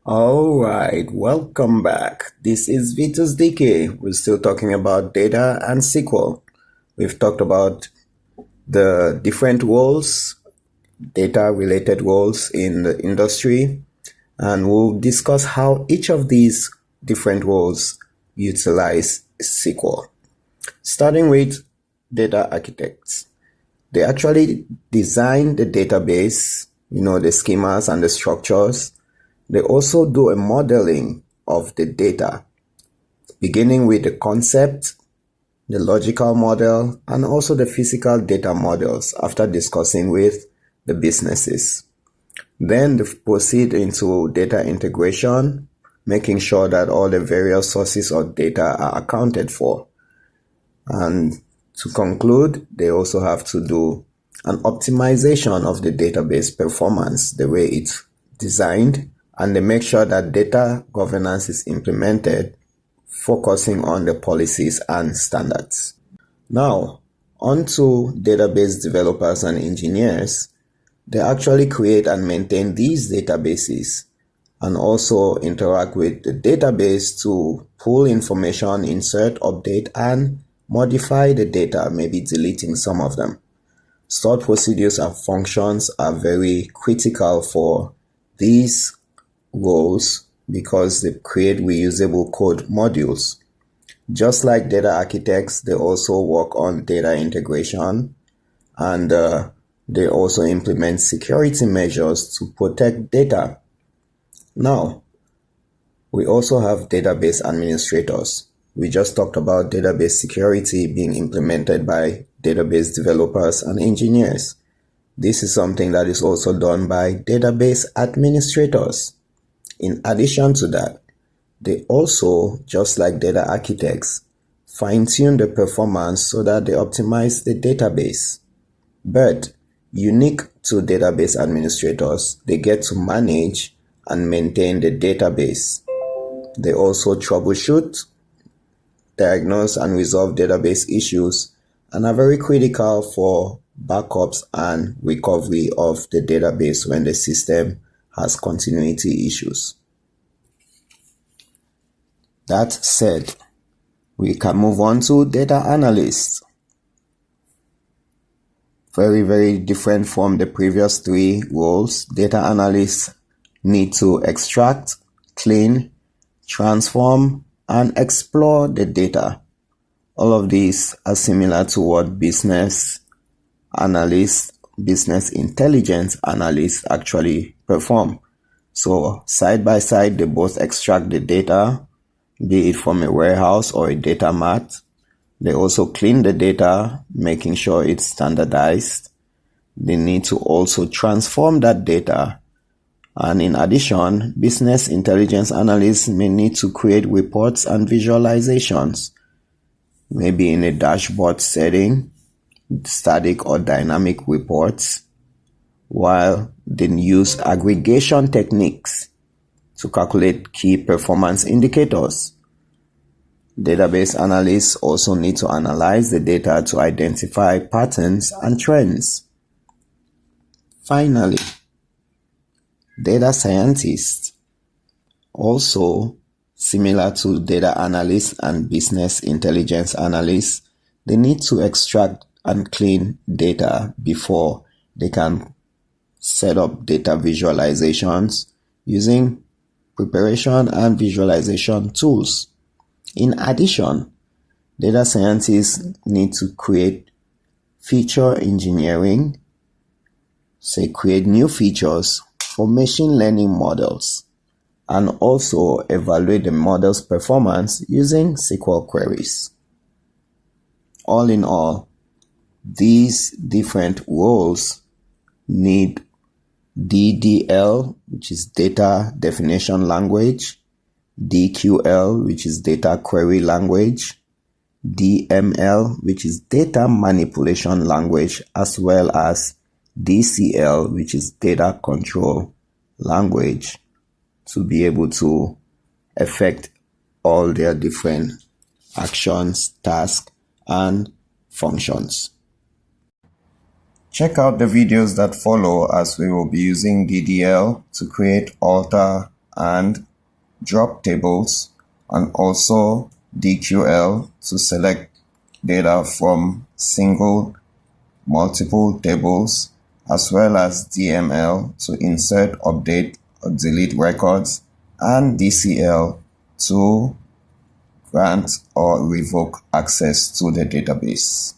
All right, welcome back. This is Vitus DK. We're still talking about data and SQL. We've talked about the different roles, data related roles in the industry, and we'll discuss how each of these different roles utilize SQL. Starting with data architects. They actually design the database, the schemas and the structures. They also do a modeling of the data, beginning with the concept, the logical model, and also the physical data models after discussing with the businesses. Then they proceed into data integration, making sure that all the various sources of data are accounted for. And to conclude, they also have to do an optimization of the database performance, the way it's designed, and they make sure that data governance is implemented, focusing on the policies and standards. Now, on to database developers and engineers. They actually create and maintain these databases and also interact with the database to pull information, insert, update, and modify the data, maybe deleting some of them. Stored procedures and functions are very critical for these roles because they create reusable code modules. Just like data architects, they also work on data integration and they also implement security measures to protect data. Now, we also have database administrators. We just talked about database security being implemented by database developers and engineers. This is something that is also done by database administrators. In addition to that, they also, just like data architects, fine-tune the performance so that they optimize the database. But unique to database administrators, they get to manage and maintain the database. They also troubleshoot, diagnose, and resolve database issues and are very critical for backups and recovery of the database when the system has continuity issues. That said, we can move on to data analysts. Very, very different from the previous three roles. Data analysts need to extract, clean, transform, and explore the data. All of these are similar to what business analysts, business intelligence analysts actually perform. So side by side, they both extract the data, be it from a warehouse or a data mart. They also clean the data, making sure it's standardized. They need to also transform that data. And in addition, business intelligence analysts may need to create reports and visualizations, maybe in a dashboard setting, static or dynamic reports, while they use aggregation techniques to calculate key performance indicators. Database analysts also need to analyze the data to identify patterns and trends. Finally, data scientists, also similar to data analysts and business intelligence analysts, they need to extract and clean data before they can set up data visualizations using preparation and visualization tools. In addition, data scientists need to create feature engineering, say create new features for machine learning models, and also evaluate the model's performance using SQL queries. All in all, these different roles need DDL, which is data definition language, DQL, which is data query language, DML, which is data manipulation language, as well as DCL, which is data control language, to be able to effect all their different actions, tasks, and functions. Check out the videos that follow as we will be using DDL to create, alter, and drop tables, and also DQL to select data from single, multiple tables, as well as DML to insert, update, or delete records, and DCL to grant or revoke access to the database.